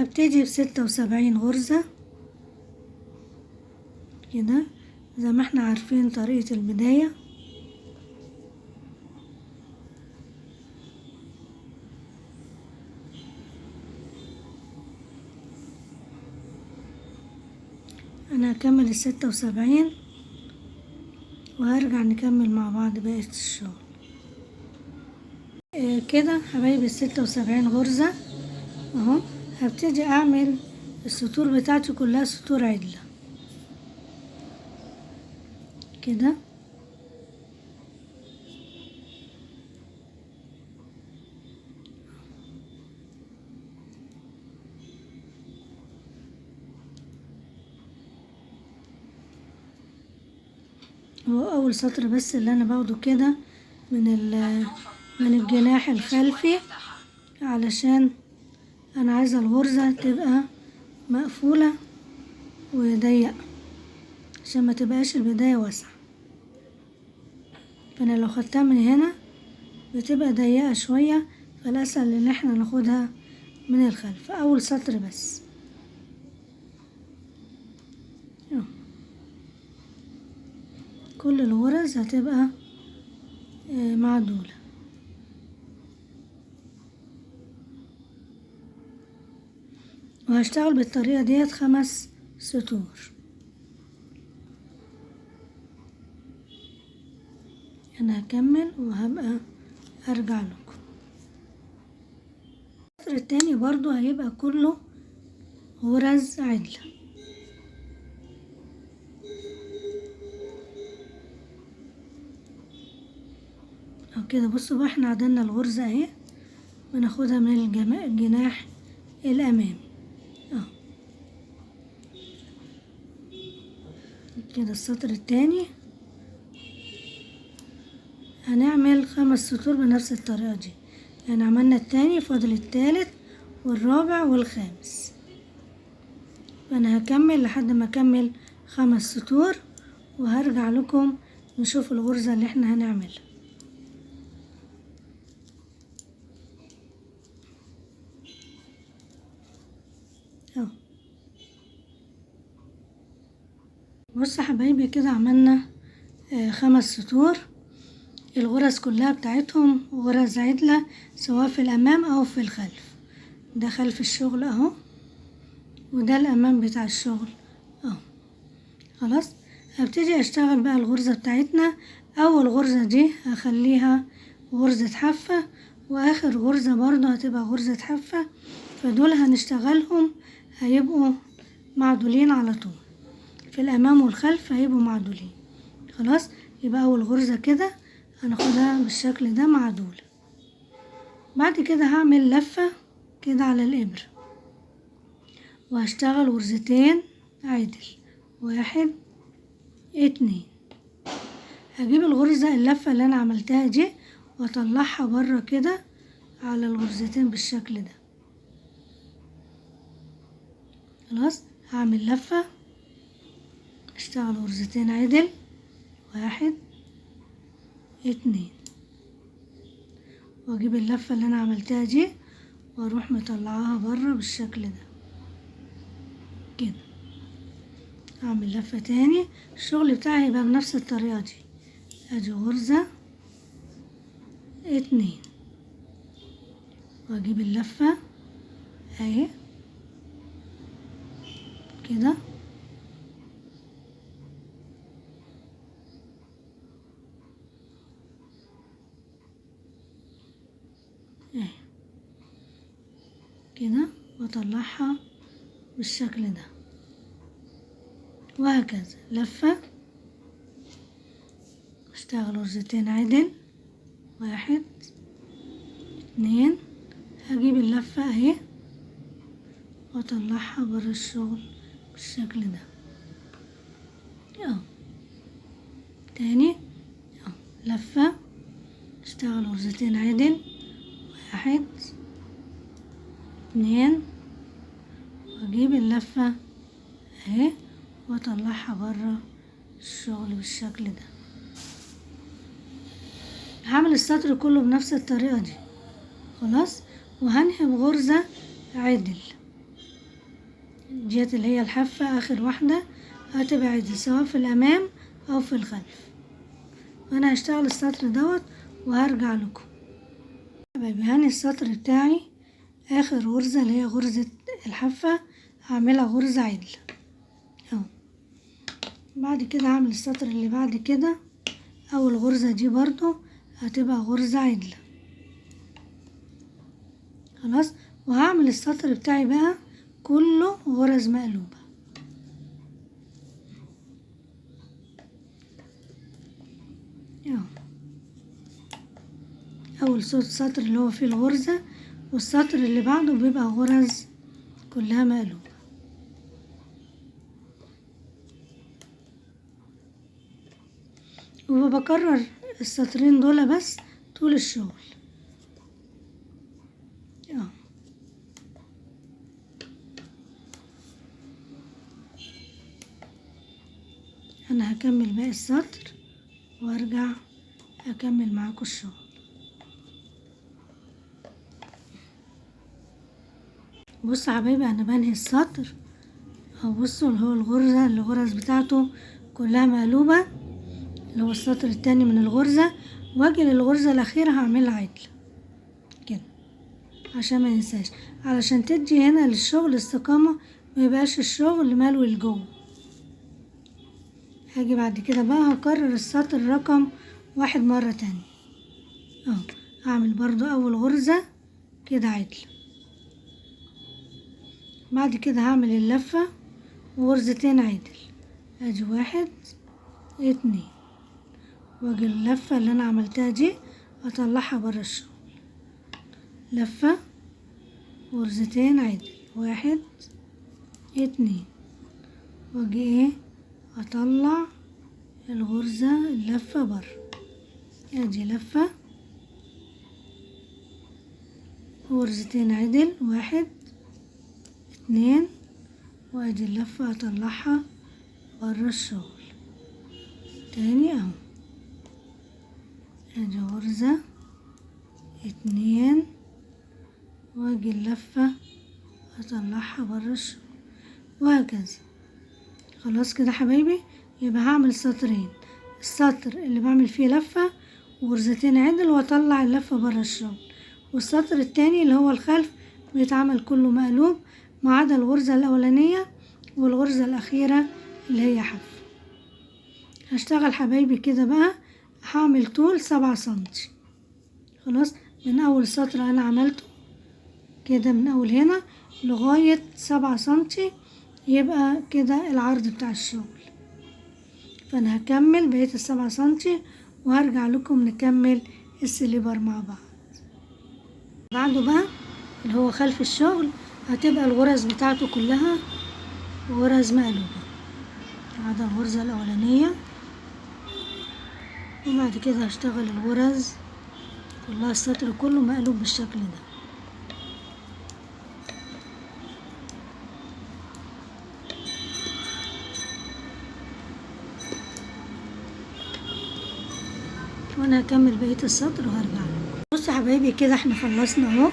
هبتدي ب76 غرزة كده زي ما احنا عارفين طريقة البداية. انا هكمل ال76 وهرجع نكمل مع بعض بقية الشغل. كده حبايبي ال76 غرزة اهو. هبتدي اعمل السطور بتاعتي كلها سطور عدلة كده. هو اول سطر بس اللي انا باخده كده من الجناح الخلفي، علشان انا عايزة الغرزة تبقى مقفولة وضيقة عشان ما تبقاش البداية واسعة. فانا لو خدتها من هنا بتبقى ضيقة شوية، فالاسهل ان احنا ناخدها من الخلف اول سطر بس. كل الغرز هتبقى معدولة. وهشتغل بالطريقة ديت 5 سطور. انا هكمل وهبقى ارجع لكم. السطر التاني برضو هيبقى كله غرز عدلة او كده. بصوا بقى احنا عدلنا الغرزة اهي، بناخدها من الجناح الامامي اهو كده. السطر التاني هنعمل 5 سطور بنفس الطريقة دي، يعني عملنا التاني فاضل التالت والرابع والخامس. فانا هكمل لحد ما اكمل 5 سطور وهرجع لكم نشوف الغرزة اللي احنا هنعملها. اهو بصوا حبايبي كده عملنا 5 سطور. الغرز كلها بتاعتهم غرز عدلة سواء في الامام او في الخلف. ده خلف الشغل اهو، وده الامام بتاع الشغل اهو. خلاص هبتدي اشتغل بقى الغرزة بتاعتنا. اول غرزة دي هخليها غرزة حافة، واخر غرزة برضو هتبقى غرزة حافة، فدول هنشتغلهم هيبقوا معدولين على طول. في الامام والخلف هيبقوا معدولين. خلاص يبقى اول غرزة كده هناخدها بالشكل ده معدولة. بعد كده هعمل لفة كده على الابرة وهشتغل غرزتين عدل 1 2. هجيب الغرزة اللفة اللي انا عملتها دي واطلعها بره كده على الغرزتين بالشكل ده. خلاص هعمل لفة اشتغل غرزتين عدل 1 2، واجيب اللفة اللي انا عملتها دي واروح مطلعاها بره بالشكل ده كده. اعمل لفة تاني. الشغل بتاعي يبقى بنفس الطريقة دي. ادي غرزة 2 واجيب اللفة اهي كده اهي كده واطلعها بالشكل ده، وهكذا لفة اشتغل غرزتين عدل 1 2. هجيب اللفة اهي واطلعها برا الشغل بالشكل ده اهو. تاني اهو لفة اشتغل غرزتين عدل 1 2، واجيب اللفة اهي واطلعها برا الشغل بالشكل ده. هعمل السطر كله بنفس الطريقة دي. خلاص وهنهي بغرزة عدل ديت اللي هي الحافة اخر واحدة هتبقى عدل سواء في الامام او في الخلف. وانا هشتغل السطر دوت وهرجع لكم. حبايبي هاني السطر بتاعي اخر غرزة اللي هي غرزة الحافة هعملها غرزة عدل اهو. بعد كده هعمل السطر اللي بعد كده اول غرزة دي برضو هتبقى غرزة عدلة خلاص. وهعمل السطر بتاعي بقى كله غرز مقلوبة اهو. اول سطر اللي هو فيه الغرزة والسطر اللي بعده بيبقى غرز كلها مقلوبة. وبكرر السطرين دول بس طول الشغل اهو. انا هكمل باقي السطر وارجع اكمل معاكم الشغل. بصوا يا حبايبي انا بنهي السطر اهو. بصوا اللي هو الغرز بتاعته كلها مقلوبة اللي هو السطر التاني من الغرزة، واجي للغرزة الاخيرة هعملها عدل كده عشان ما ننساش، علشان تدي هنا للشغل استقامة ما يبقاش الشغل ملوي لجوه. هاجي بعد كده بقى هكرر السطر رقم 1 مرة تانية اهو. هعمل برضو اول غرزة كده عدل، بعد كده هعمل اللفة وغرزتين عدل ادي 1 2، واجي اللفة اللي انا عملتها دي اطلعها برا الشغل، لفة غرزتين عدل 1 2، واجي ايه اطلع الغرزة اللفة برا ادي لفة غرزتين عدل 1 2، وادي اللفة اطلعها برا الشغل تاني اهو. ادي غرزة 2 واجي اللفة اطلعها برا الشغل وهكذا. خلاص كده حبايبي يبقى هعمل سطرين، السطر اللي بعمل فيه لفة وغرزتين عدل واطلع اللفة برا الشغل، والسطر التاني اللي هو الخلف بيتعمل كله مقلوب ما عدا الغرزة الاولانية والغرزة الاخيرة اللي هي حف. هشتغل حبايبي كده بقى هعمل طول 7 سنتي خلاص من اول سطر انا عملته كده من اول هنا لغاية 7 سنتي يبقى كده العرض بتاع الشغل. فانا هكمل بقية ال7 سنتي وهرجع لكم نكمل السليبر مع بعض. بعده بقى اللي هو خلف الشغل هتبقى الغرز بتاعته كلها غرز مقلوبة ما عدا الغرزة الاولانية، وبعد كده هشتغل الغرز كلها السطر كله مقلوب بالشكل ده. وانا هكمل بقية السطر وهرجع لكم. بصوا يا حبايبي كده احنا خلصنا اهو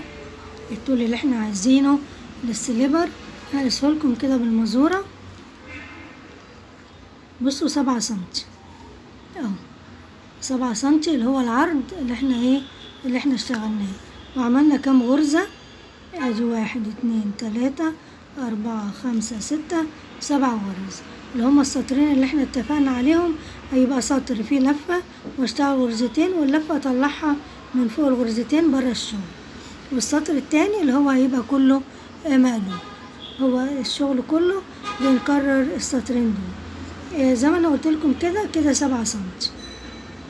الطول اللي احنا عايزينه للسليبر. هقيسه لكم كده بالمزورة. بصوا 7 سنتي اهو، 7 سنتي اللي هو العرض اللي احنا اشتغلناه. وعملنا كام غرزة؟ ادي 1 2 3 4 5 6 7 غرز اللي هما السطرين اللي احنا اتفقنا عليهم. هيبقى سطر فيه لفة واشتغل غرزتين واللفة اطلعها من فوق الغرزتين برا الشغل، والسطر التاني اللي هو هيبقى كله مقلوب. هو الشغل كله بنكرر السطرين دول زي ما انا قلت لكم كده 7 سنتي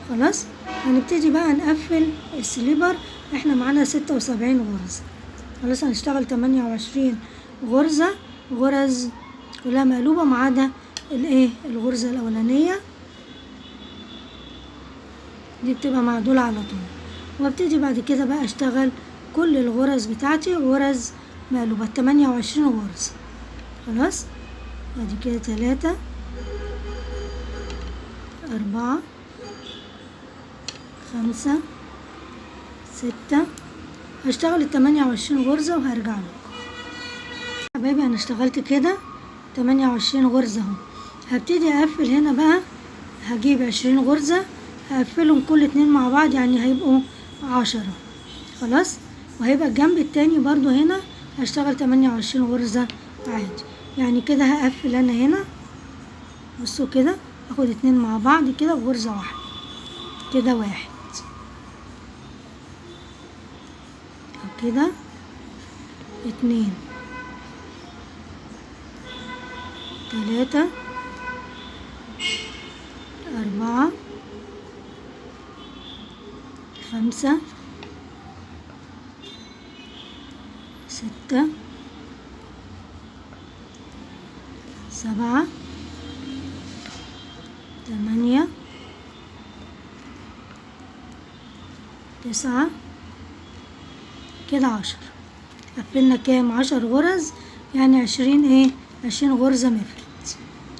خلاص. هنبتدي بقى نقفل السليبر. احنا معانا 76 غرزة خلاص. هنشتغل 28 غرز كلها مقلوبة ما عدا الغرزة الاولانية دي بتبقى معدولة على طول. وابتدي بعد كده بقى اشتغل كل الغرز بتاعتي غرز مقلوبة 28 غرزة خلاص. ادي كده 3 4 5 6 هشتغل 28 غرزة وهرجع لكم. حبايبي انا اشتغلت كده 28 غرزة اهو. هبتدي اقفل هنا بقى، هجيب 20 غرزة هقفلهم كل اتنين مع بعض، يعني هيبقوا 10 خلاص. وهيبقى الجنب التاني برضو هنا هشتغل 28 غرزة عادي. يعني كده هقفل انا هنا، بصوا كده اخد اتنين مع بعض كده بغرزة واحدة كده، واحد كده، اتنين، تلاتة، أربعة، خمسة، ستة، سبعة، تمانية، تسعة، كده 10. قفلنا كام؟ 10 غرز، يعني 20 20 غرزة مفرد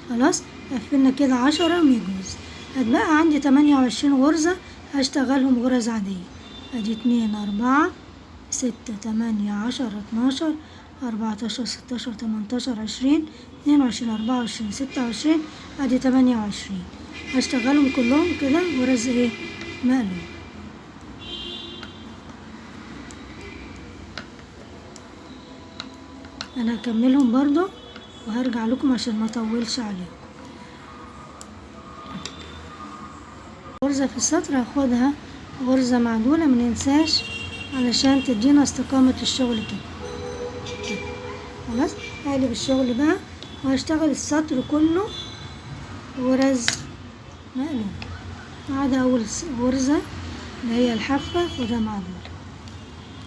خلاص. قفلنا كده 10 ميجوز. هتبقى عندي 28 غرزة هشتغلهم غرز عادية. ادي 2 4 6 8 10 12 14 16 18 20 22 24 26. ادي 28 هشتغلهم كلهم كده غرز مقلوب. انا هكملهم برضو وهرجع لكم عشان ما اطولش عليكم. غرزة في السطر هاخدها غرزة معدولة مننساش علشان تدينا استقامة الشغل كده خلاص. هقلب الشغل بقى وهشتغل السطر كله غرز مقلوب ما عدا اول غرزة اللي هي الحافة اخدها معدولة،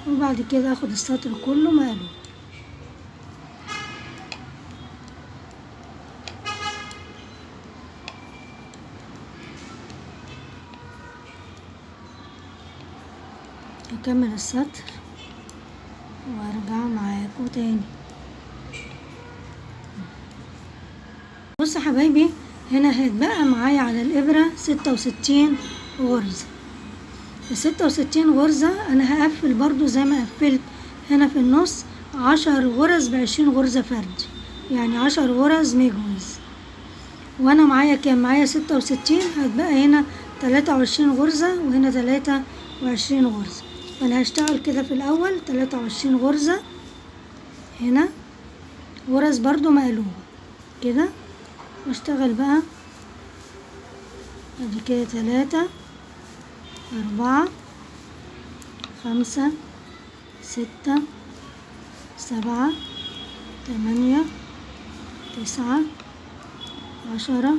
وبعد كده اخد السطر كله مقلوب. هكمل السطر وارجع معاكم تاني. بصوا حبايبي هنا هيتبقى معايا على الابرة 66 غرزة. ال66 غرزة انا هقفل برضو زي ما قفلت هنا في النص 10 غرز ب20 غرزة فردي، يعني 10 غرز ميجوز. وانا معايا كام؟ معايا 66. هتبقى هنا 23 غرزة وهنا 23 غرزة. فانا هشتغل كده في الاول 23 غرزة هنا غرز برضو مقلوبة كده، واشتغل بقى ادي كده 3 4 5 6 7 8 9 10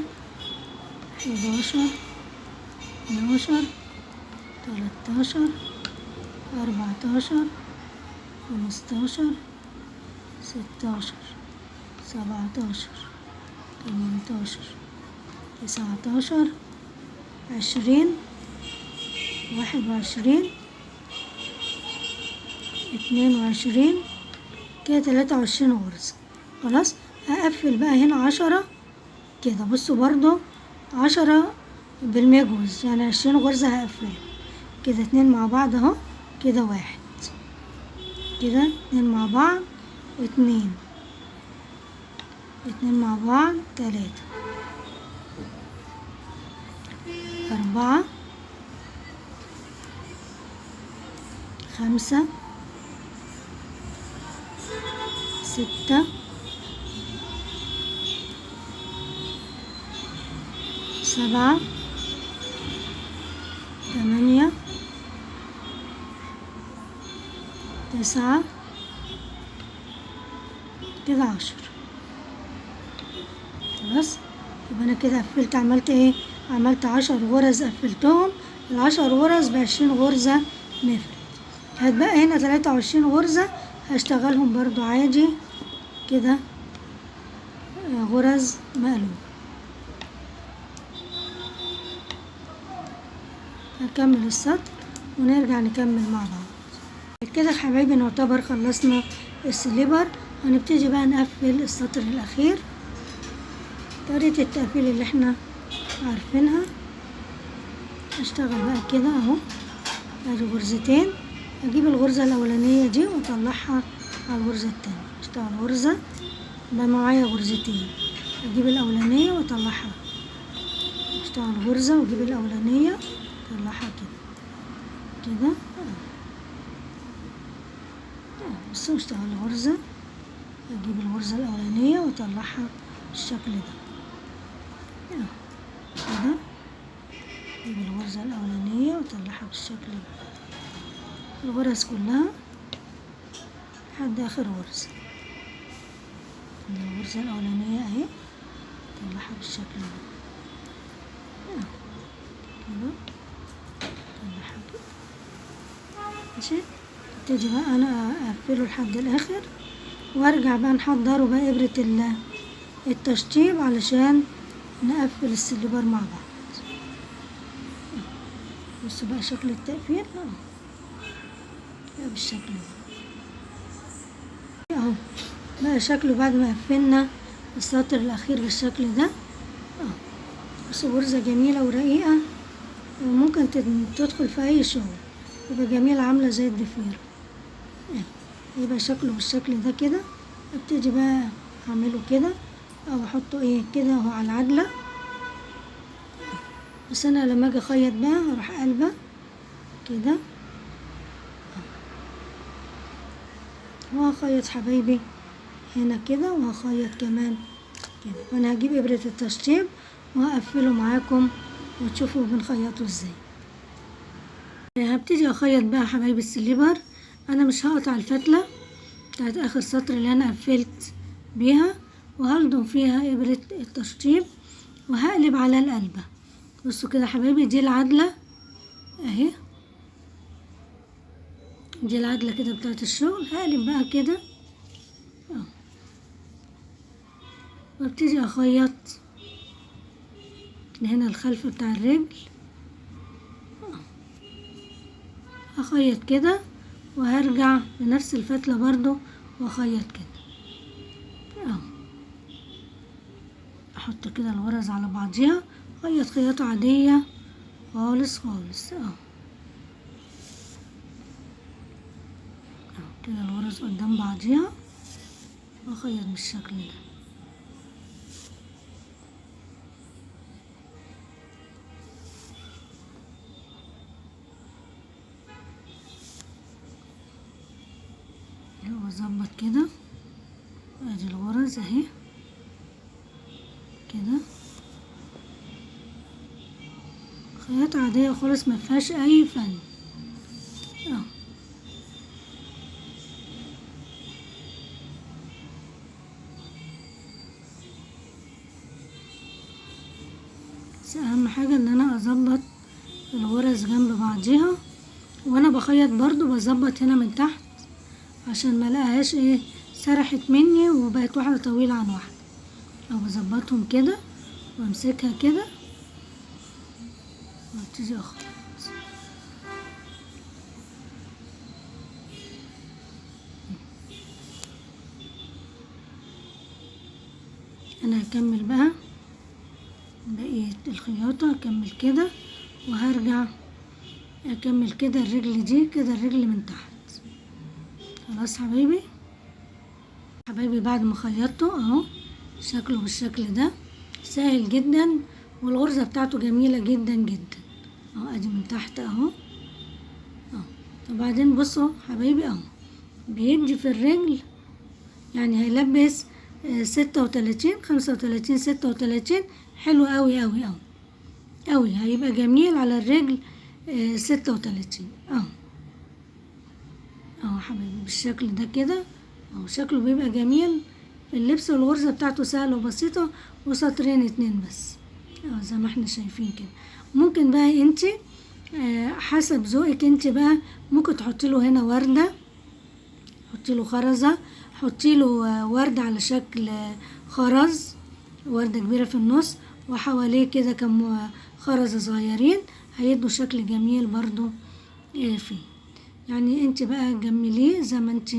11 12 13 14 15 16 17 18 19 20 21 22 كده 23 غرزة خلاص. هقفل بقى هنا 10 كده. بصوا برضو 10 بالميجوز، يعني 20 غرزة هقفل كده 2 مع بعض اهو كده، 1 كده 2 مع بعض 2 مع بعض 3 4 5 6 7 8 9 كده 10 خلاص. يبقى انا كده قفلت، عملت عملت 10 غرز قفلتهم. ال10 غرز ب20 غرزة مفرد. هتبقى هنا 23 غرزة هشتغلهم برضو عادي كده غرز مقلوب. هكمل السطر ونرجع نكمل مع بعض. كده يا حبايبي نعتبر خلصنا السليبر. هنبتدي بقى نقفل السطر الاخير طريقة التقفيل اللي احنا عارفينها. هشتغل بقى كده اهو ادي غرزتين، اجيب الغرزة الاولانية دي واطلعها على الغرزة التانية. اشتغل غرزة، بقى معايا غرزتين، اجيب الاولانية واطلعها، اشتغل غرزة واجيب الاولانية اطلعها كده بصوا اشتغل غرزة، اجيب الغرزة الاولانية واطلعها بالشكل ده كده، اجيب الغرزة الاولانية واطلعها بالشكل ده، الغرز كلها لحد اخر غرزة، الغرزة الاولانية اهي اطلعها بالشكل ده كده، اطلعها كده ماشي. ابتدي بقى انا اقفله لحد الاخر، وارجع بقى نحضره بقى ابرة التشطيب علشان نقفل السليبر مع بعض. بصوا بقى شكل التقفيل بالشكل ده اهو، بقى شكله بعد ما قفلنا السطر الاخير بالشكل ده بصوا غرزة جميلة ورقيقة، وممكن تدخل في اي شغل، يبقى جميلة عاملة زي الضفيرة، يبقى شكله بالشكل ده كده. ابتدي بقى اعمله كده او احطه كده اهو على العدلة، بس انا لما اجي اخيط بقى اروح قلبه كده وهخيط حبايبي هنا كده، وهخيط كمان كده، وانا هجيب ابرة التشطيب وهقفله معاكم وتشوفوا بنخيطه ازاي. هبتدي اخيط بقى حبايبي السليبر، انا مش هقطع الفتلة بتاعت اخر سطر اللي انا قفلت بيها، وهلضم فيها ابرة التشطيب وهقلب على القلبة. بصوا كده حبايبي، دي العدلة اهي، دي العدلة كده بتاعت الشغل، هقلب بقى كده وابتدي اخيط هنا الخلف بتاع الرجل، هخيط كده وهرجع بنفس الفتلة برضو واخيط كده احط كده الغرز على بعضيها، خيط خياطة عادية خالص خالص كده الغرز قدام بعضيها واخيط بالشكل ده. واظبط كده، ادي الغرز اهي كده، خياطة عادية خالص مفيهاش اي فن بس اهم حاجة ان انا اظبط الغرز جنب بعضيها، وانا بخيط برضو بظبط هنا من تحت عشان ما الاقيهاش سرحت مني وبقت واحدة طويلة عن واحدة، او بظبطهم كده وامسكها كده وابتدي اخيط. انا هكمل بقى بقية الخياطة، اكمل كده وهرجع اكمل كده الرجل دي كده، الرجل من تحت. خلاص حبايبي بعد ما خيطته اهو شكله بالشكل ده، سهل جدا والغرزة بتاعته جميلة جدا جدا اهو، ادي من تحت اهو وبعدين بصوا حبايبي اهو بيدي في الرجل، يعني هيلبس 36 35 36، حلو قوي قوي قوي قوي، هيبقى جميل على الرجل 36 اهو حبايبي بالشكل ده كده اهو، شكله بيبقى جميل في اللبس، والغرزة بتاعته سهلة وبسيطة وسطرين 2 بس زي ما احنا شايفين كده. ممكن بقى انتي حسب ذوقك انتي بقى ممكن تحطي له هنا وردة، حطي له خرزة، حطي له وردة على شكل خرز، وردة كبيرة في النص وحواليه كده كم خرزة صغيرين، هيدوا شكل جميل برضو فيه. يعني انت بقى جمليه زي ما انت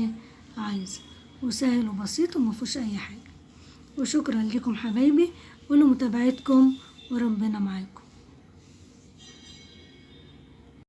عايزة، وسهل وبسيط ومفيهوش اي حاجة. وشكرا لكم حبايبي ولمتابعتكم وربنا معاكم.